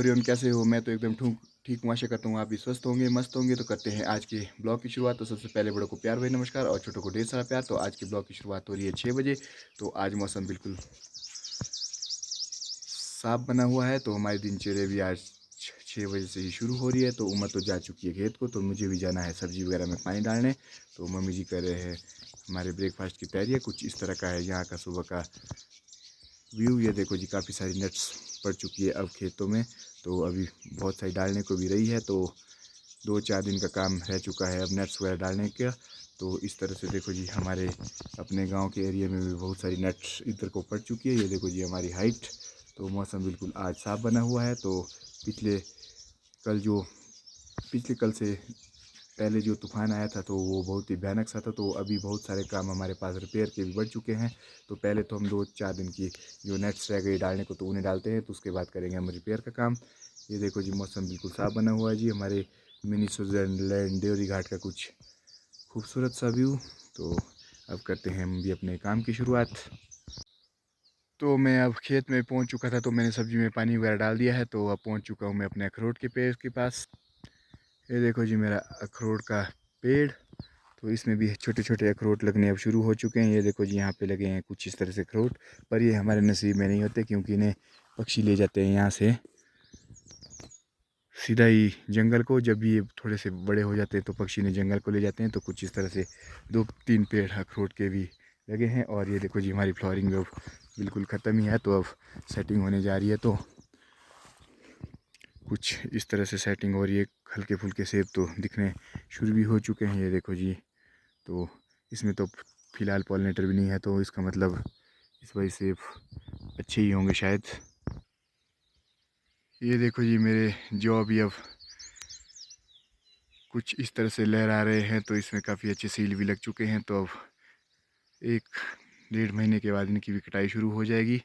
Everyone, कैसे हो? मैं तो एकदम ठीक हूँ। आशा करता हूँ आप भी स्वस्थ होंगे, मस्त होंगे। तो करते हैं आज के ब्लॉग की शुरुआत। तो सबसे पहले बड़ों को प्यार भरी नमस्कार और छोटों को ढेर सारा प्यार। तो आज के ब्लॉग की शुरुआत हो रही है 6 बजे। तो आज मौसम बिल्कुल साफ बना हुआ है, तो हमारी दिनचर्या भी आज 6 बजे से ही शुरू हो रही है। तो उमर तो जा चुकी है खेत को, तो मुझे भी जाना है सब्जी वगैरह में पानी डालने। तो मम्मी जी कर रहे हैं हमारे ब्रेकफास्ट की तैयारी। कुछ इस तरह का है यहाँ का सुबह का व्यू। ये देखो जी, काफ़ी सारी नट्स पड़ चुकी है अब खेतों में। तो अभी बहुत सारी डालने को भी रही है। तो 2-4 दिन का काम रह चुका है अब नट्स वगैरह डालने का। तो इस तरह से देखो जी, हमारे अपने गांव के एरिया में भी बहुत सारी नट्स इधर को पड़ चुकी है। ये देखो जी हमारी हाइट। तो मौसम बिल्कुल आज साफ बना हुआ है। तो पिछले कल जो पिछले कल से पहले जो तूफ़ान आया था, तो वो बहुत ही भयानक सा था। तो अभी बहुत सारे काम हमारे पास रिपेयर के भी बढ़ चुके हैं। तो पहले तो हम 2-4 दिन की जो नेट्स रह गई डालने को, तो उन्हें डालते हैं। तो उसके बाद करेंगे हम रिपेयर का काम। ये देखो जी, मौसम बिल्कुल साफ बना हुआ है जी। हमारे मिनी स्विट्ज़रलैंड देवरी घाट का कुछ खूबसूरत सा व्यू। तो अब करते हैं हम भी अपने काम की शुरुआत। तो मैं अब खेत में पहुंच चुका था, तो मैंने सब्जी में पानी वगैरह डाल दिया है। तो अब पहुंच चुका हूं मैं अपने अखरोट के पेड़ के पास। ये देखो जी मेरा अखरोट का पेड़। तो इसमें भी छोटे छोटे अखरोट लगने अब शुरू हो चुके हैं। ये देखो जी यहाँ पे लगे हैं कुछ इस तरह से अखरोट। पर ये हमारे नसीब में नहीं होते, क्योंकि इन्हें पक्षी ले जाते हैं यहाँ से सीधा ही जंगल को। जब ये थोड़े से बड़े हो जाते हैं तो पक्षी ने जंगल को ले जाते हैं। तो कुछ इस तरह से 2-3 पेड़ अखरोट के भी लगे हैं। और ये देखो जी हमारी फ्लावरिंग अब बिल्कुल ख़त्म ही है। तो अब सेटिंग होने जा रही है। तो कुछ इस तरह से सेटिंग हो रही है। हल्के फुल्के सेब तो दिखने शुरू भी हो चुके हैं। ये देखो जी, तो इसमें तो फ़िलहाल पॉलिनेटर भी नहीं है, तो इसका मतलब इस वजह से अच्छे ही होंगे शायद। ये देखो जी मेरे जो अभी अब कुछ इस तरह से लहरा रहे हैं। तो इसमें काफ़ी अच्छे सील भी लग चुके हैं। तो अब 1-1.5 महीने के बाद इनकी भी कटाई शुरू हो जाएगी।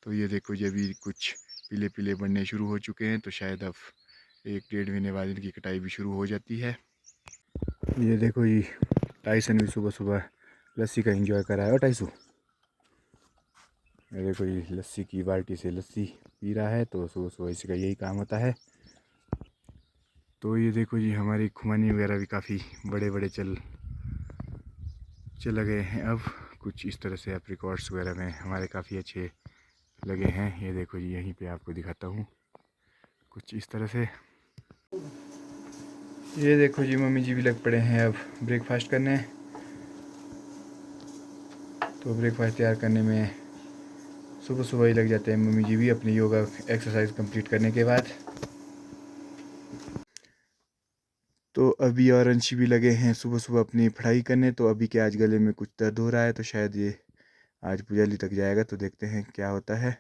तो ये देखो जी अभी कुछ पीले पीले बनने शुरू हो चुके हैं। तो शायद अब 1-1.5 महीने बाद इनकी कटाई भी शुरू हो जाती है। ये देखो जी, टाइसन भी सुबह सुबह लस्सी का एंजॉय कर रहा है। और टाइसू, ये देखो ये लस्सी की बाल्टी से लस्सी पी रहा है। तो सुबह सुबह इसका यही काम होता है। तो ये देखो जी हमारी खुमानी वगैरह भी काफ़ी बड़े बड़े चल गए हैं। अब कुछ इस तरह से एप्रिकॉट्स वगैरह में हमारे काफ़ी अच्छे लगे हैं। ये देखो जी, यहीं पे आपको दिखाता हूँ कुछ इस तरह से। ये देखो जी मम्मी जी भी लग पड़े हैं अब ब्रेकफास्ट करने। तो ब्रेकफास्ट तैयार करने में सुबह सुबह ही लग जाते हैं मम्मी जी भी, अपनी योगा एक्सरसाइज कंप्लीट करने के बाद। तो अभी और अंशी भी लगे हैं सुबह सुबह अपनी पढ़ाई करने। तो अभी के आज गले में कुछ दर्द हो रहा है, तो शायद ये आज पुजाली तक जाएगा। तो देखते हैं क्या होता है।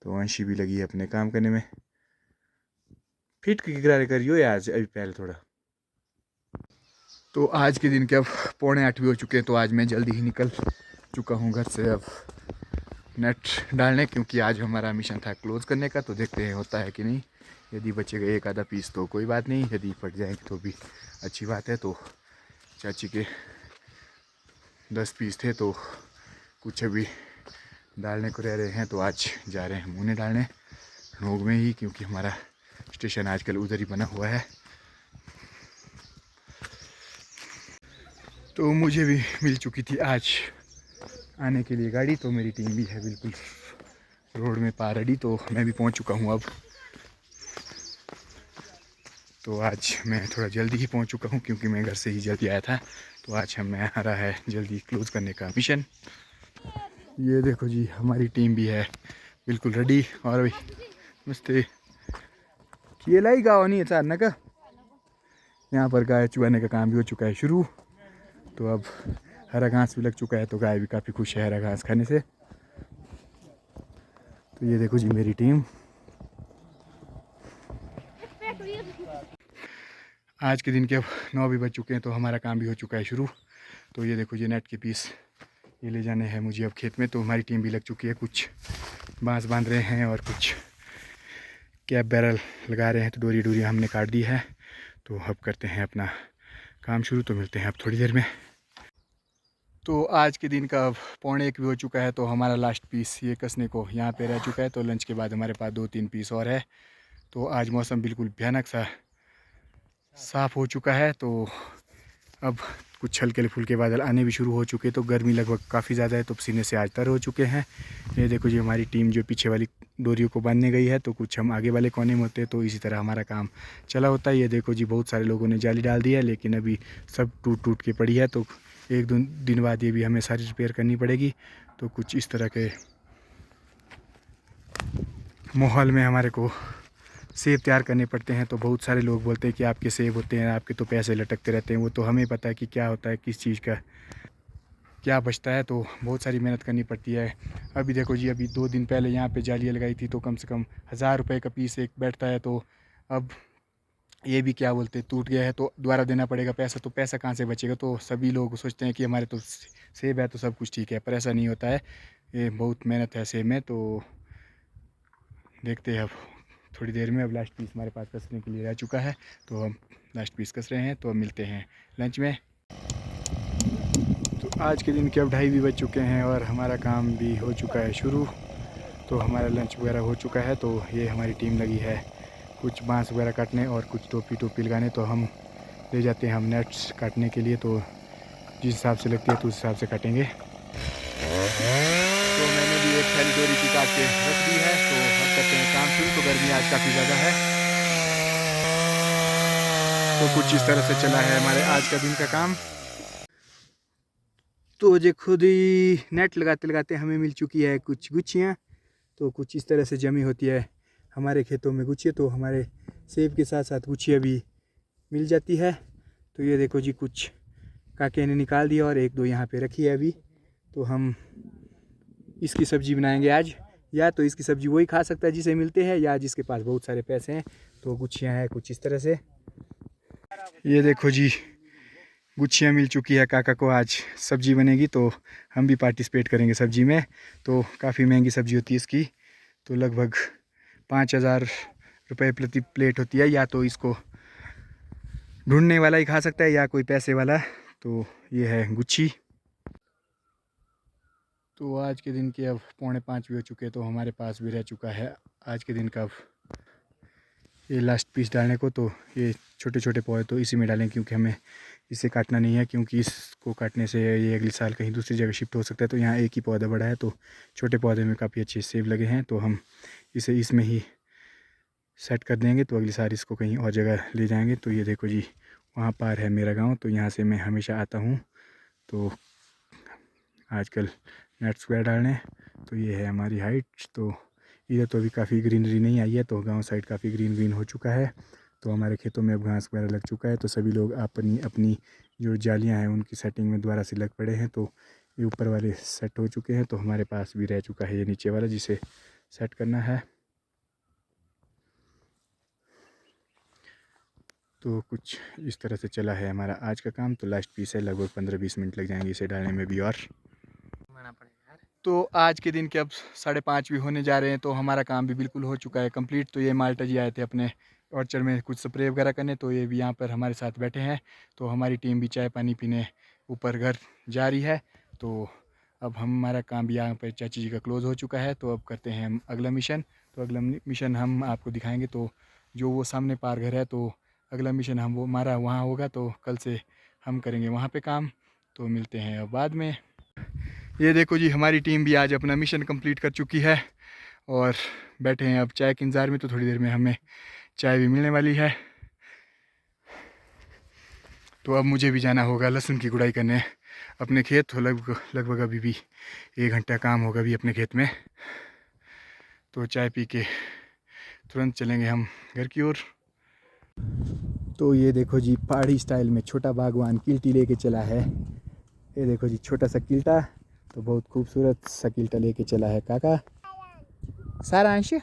तो अंशी भी लगी है अपने काम करने में। फिट के किनारे करियो यार अभी पहले थोड़ा। तो आज के दिन के अब 7:45 भी हो चुके हैं। तो आज मैं जल्दी ही निकल चुका हूँ घर से अब नेट डालने, क्योंकि आज हमारा मिशन था क्लोज़ करने का। तो देखते हैं होता है कि नहीं। यदि बचेगा एक आधा पीस तो कोई बात नहीं, यदि फट जाएंगे तो भी अच्छी बात है। तो चाची के 10 पीस थे, तो कुछ अभी डालने को रह रहे हैं। तो आज जा रहे हैं हम उन्हें डालने नोग में ही, क्योंकि हमारा स्टेशन आजकल उधर ही बना हुआ है। तो मुझे भी मिल चुकी थी आज आने के लिए गाड़ी। तो मेरी टीम भी है बिल्कुल रोड में पार रेडी। तो मैं भी पहुंच चुका हूं अब। तो आज मैं थोड़ा जल्दी ही पहुंच चुका हूं, क्योंकि मैं घर से ही जल्दी आया था। तो आज हमें आ रहा है जल्दी क्लोज़ करने का मिशन। ये देखो जी हमारी टीम भी है बिल्कुल रेडी। और भाई नमस्ते। ये लाई गाँव नहीं है चारना का। यहाँ पर गाय चुआने का काम भी हो चुका है शुरू। तो अब हरा घास भी लग चुका है। तो गाय भी काफ़ी खुश है हरा घास खाने से। तो ये देखो जी मेरी टीम। आज के दिन के अब 9 भी बज चुके हैं। तो हमारा काम भी हो चुका है शुरू। तो ये देखो जी नेट के पीस ये ले जाने हैं मुझे अब खेत में। तो हमारी टीम भी लग चुकी है, कुछ बांस बांध रहे हैं और कुछ कैप बैरल लगा रहे हैं। तो डोरी डोरी हमने काट दी है। तो अब करते हैं अपना काम शुरू। तो मिलते हैं अब थोड़ी देर में। तो आज के दिन का अब 1:45 भी हो चुका है। तो हमारा लास्ट पीस ये कसने को यहाँ पे रह चुका है। तो लंच के बाद हमारे पास 2-3 पीस और है। तो आज मौसम बिल्कुल भयानक सा साफ़ हो चुका है। तो अब कुछ हल्के फुल्के बादल आने भी शुरू हो चुके, तो गर्मी लगभग काफ़ी ज़्यादा है, तो पसीने से आज तर हो चुके हैं। ये देखो जी हमारी टीम जो पीछे वाली डोरियों को बांधने गई है, तो कुछ हम आगे वाले कोने में होते हैं, तो इसी तरह हमारा काम चला होता है। ये देखो जी बहुत सारे लोगों ने जाली डाल दी है, लेकिन अभी सब टूट टूट के पड़ी है, तो एक दो दिन बाद ये भी हमें सारी रिपेयर करनी पड़ेगी। तो कुछ इस तरह के माहौल में हमारे को सेब तैयार करने पड़ते हैं। तो बहुत सारे लोग बोलते हैं कि आपके सेब होते हैं, आपके तो पैसे लटकते रहते हैं। वो तो हमें पता है कि क्या होता है, किस चीज़ का क्या बचता है, तो बहुत सारी मेहनत करनी पड़ती है। अभी देखो जी अभी 2 दिन पहले यहाँ पे जालियाँ लगाई थी, तो कम से कम 1000 रुपये का पीस एक बैठता है। तो अब ये भी क्या बोलते हैं टूट गया है, तो दोबारा देना पड़ेगा पैसा। तो पैसा कहाँ से बचेगा? तो सभी लोग सोचते हैं कि हमारे तो सेब है तो सब कुछ ठीक है, पर ऐसा नहीं होता है। ये बहुत मेहनत है सेब में। तो देखते हैं अब थोड़ी देर में। अब लास्ट पीस हमारे पास कसने के लिए रह चुका है, तो हम लास्ट पीस कस रहे हैं। तो अब मिलते हैं लंच में। तो आज के दिन के अब 2:30 भी बज चुके हैं और हमारा काम भी हो चुका है शुरू। तो हमारा लंच वगैरह हो चुका है। तो ये हमारी टीम लगी है कुछ बांस वगैरह काटने और कुछ टोपी लगाने। तो हम ले जाते हैं हम नेट्स काटने के लिए, तो जिस हिसाब से लगती है तो उस हिसाब से काटेंगे। तो मैंने भी एक थैली डोरी की काट के रख दी है। तो अब करते हैं काम शुरू। तो गर्मी आज काफ़ी ज़्यादा है, तो कुछ इस तरह से चला है हमारे आज का दिन का काम। तो जो खुद ही नेट लगाते लगाते हमें मिल चुकी है कुछ गुच्छियाँ। तो कुछ इस तरह से जमी होती है हमारे खेतों में गुच्छियाँ। तो हमारे सेब के साथ साथ गुच्छियाँ भी मिल जाती है। तो ये देखो जी कुछ काके ने निकाल दिया और एक दो यहाँ पे रखी है अभी। तो हम इसकी सब्ज़ी बनाएंगे आज। या तो इसकी सब्ज़ी वही खा सकता है जिसे मिलते हैं, या जिसके पास बहुत सारे पैसे हैं। तो गुच्छियाँ हैं कुछ इस तरह से। ये देखो जी गुच्छियाँ मिल चुकी है काका को, आज सब्ज़ी बनेगी, तो हम भी पार्टिसिपेट करेंगे सब्ज़ी में। तो काफ़ी महंगी सब्ज़ी होती है इसकी, तो लगभग 5000 रुपये प्रति प्लेट होती है। या तो इसको ढूंढने वाला ही खा सकता है या कोई पैसे वाला। तो ये है गुच्छी। तो आज के दिन के अब 4:45 भी हो चुके हैं, तो हमारे पास भी रह चुका है आज के दिन का ये लास्ट पीस डालने को। तो ये छोटे छोटे पौधे तो इसी में डालें, क्योंकि हमें इसे काटना नहीं है, क्योंकि इसको काटने से ये अगले साल कहीं दूसरी जगह शिफ्ट हो सकता है। तो यहाँ एक ही पौधा बड़ा है, तो छोटे पौधे में काफ़ी अच्छे सेब लगे हैं, तो हम इसे इसमें ही सेट कर देंगे। तो अगली साल इसको कहीं और जगह ले जाएंगे। तो ये देखो जी वहाँ पार है मेरा गाँव, तो यहाँ से मैं हमेशा आता हूँ तो आजकल नट्स वगैरह डालने। तो ये है हमारी हाइट। तो इधर तो अभी काफ़ी ग्रीनरी नहीं आई है, तो गांव साइड काफ़ी ग्रीन हो चुका है। तो हमारे खेतों में अब घास वगैरह लग चुका है। तो सभी लोग अपनी अपनी जो जालियां हैं उनकी सेटिंग में दोबारा से लग पड़े हैं। तो ये ऊपर वाले सेट हो चुके हैं, तो हमारे पास भी रह चुका है ये नीचे वाला, जिसे सेट करना है। तो कुछ इस तरह से चला है हमारा आज का काम। तो लास्ट पीस है, लगभग 15-20 मिनट लग जाएंगे इसे डालने में भी। और तो आज के दिन के अब 5:30 भी होने जा रहे हैं, तो हमारा काम भी बिल्कुल हो चुका है कंप्लीट। तो ये माल्टा जी आए थे अपने ऑर्चर में कुछ स्प्रे वगैरह करने, तो ये भी यहाँ पर हमारे साथ बैठे हैं। तो हमारी टीम भी चाय पानी पीने ऊपर घर जा रही है। तो अब हमारा काम भी यहाँ पर चाची जी का क्लोज़ हो चुका है। तो अब करते हैं हम अगला मिशन। तो अगला मिशन हम आपको दिखाएँगे। तो जो वो सामने पार घर है, तो अगला मिशन हम वो हमारा वहाँ होगा। तो कल से हम करेंगे वहाँ पे काम। तो मिलते हैं अब बाद में। ये देखो जी हमारी टीम भी आज अपना मिशन कंप्लीट कर चुकी है और बैठे हैं अब चाय के इंतज़ार में। तो थोड़ी देर में हमें चाय भी मिलने वाली है। तो अब मुझे भी जाना होगा लहसुन की गुड़ाई करने अपने खेत। तो लगभग अभी भी 1 घंटा काम होगा अभी अपने खेत में। तो चाय पी के तुरंत चलेंगे हम घर की ओर। तो ये देखो जी पहाड़ी स्टाइल में छोटा बागवान किल्टी लेके चला है। ये देखो जी छोटा सा किल्टा, तो बहुत खूबसूरत सा किल्टा लेके चला है काका सारांश।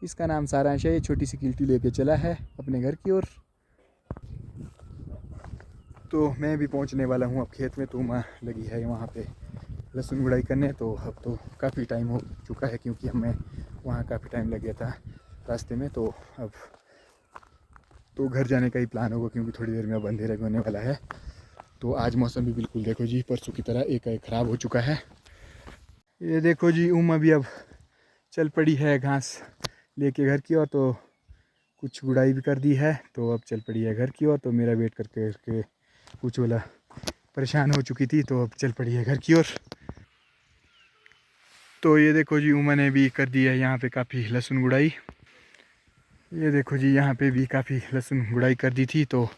इसका नाम सारांश है। ये छोटी सी किल्टी लेके चला है अपने घर की ओर। तो मैं भी पहुंचने वाला हूं अब खेत में। तो माँ लगी है वहाँ पे लहसुन गुड़ाई करने। तो अब तो काफ़ी टाइम हो चुका है, क्योंकि हमें वहाँ काफ़ी टाइम लग गया था रास्ते में। तो अब तो घर जाने का ही प्लान होगा, क्योंकि थोड़ी देर में अब अंधेरा भी होने वाला है। तो आज मौसम भी बिल्कुल देखो जी परसों की तरह एक ख़राब हो चुका है। ये देखो जी उमा भी अब चल पड़ी है घास लेके घर की ओर। तो कुछ गुड़ाई भी कर दी है, तो अब चल पड़ी है घर की ओर। तो मेरा वेट करके करके कुछ वाला परेशान हो चुकी थी, तो अब चल पड़ी है घर की ओर। तो ये देखो जी, उमा ने भी कर दी है यहाँ पे काफ़ी लहसुन गुड़ाई। ये देखो जी, यहाँ पे भी काफ़ी लहसुन गुड़ाई कर दी थी। तो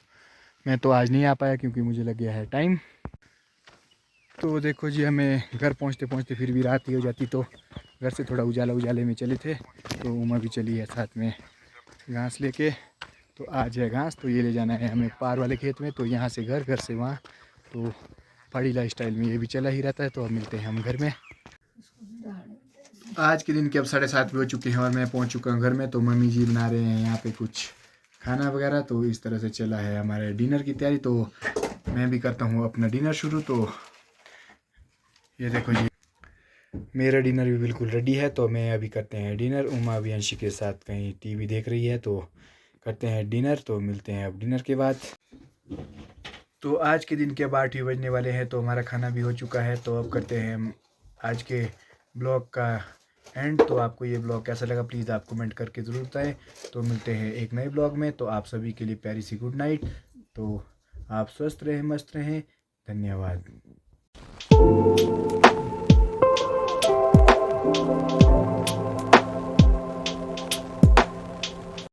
मैं तो आज नहीं आ पाया क्योंकि मुझे लग गया है टाइम। तो देखो जी, हमें घर पहुँचते पहुँचते फिर भी रात ही हो जाती। तो घर से थोड़ा उजाले में चले थे, तो उमा भी चली है साथ में घास लेके। तो आज है घास, तो ये ले जाना है हमें पार वाले खेत में। तो यहाँ से घर, घर से वहाँ, तो पहाड़ी लाइफस्टाइल में ये भी चला ही रहता है। तो अब मिलते हैं हम घर में। आज के दिन के अब 7:30 हो चुके हैं और मैं पहुँच चुका हूँ घर में। तो मम्मी जी बना रहे हैं यहाँ पे कुछ खाना वगैरह। तो इस तरह से चला है हमारे डिनर की तैयारी। तो मैं भी करता हूँ अपना डिनर शुरू। तो ये देखो जी, मेरा डिनर भी बिल्कुल रेडी है। तो मैं अभी करते हैं डिनर। उमा अभी अंशी के साथ कहीं टीवी देख रही है, तो करते हैं डिनर। तो मिलते हैं अब डिनर के बाद। तो आज के दिन के अब 8 ही बजने वाले हैं, तो हमारा खाना भी हो चुका है। तो अब करते हैं हम आज के ब्लॉग का एंड। तो आपको ये ब्लॉग कैसा लगा प्लीज़ आप कमेंट करके ज़रूर बताएं। तो मिलते हैं एक नए ब्लॉग में। तो आप सभी के लिए प्यारी सी गुड नाइट। तो आप स्वस्थ रहें, मस्त रहें। धन्यवाद।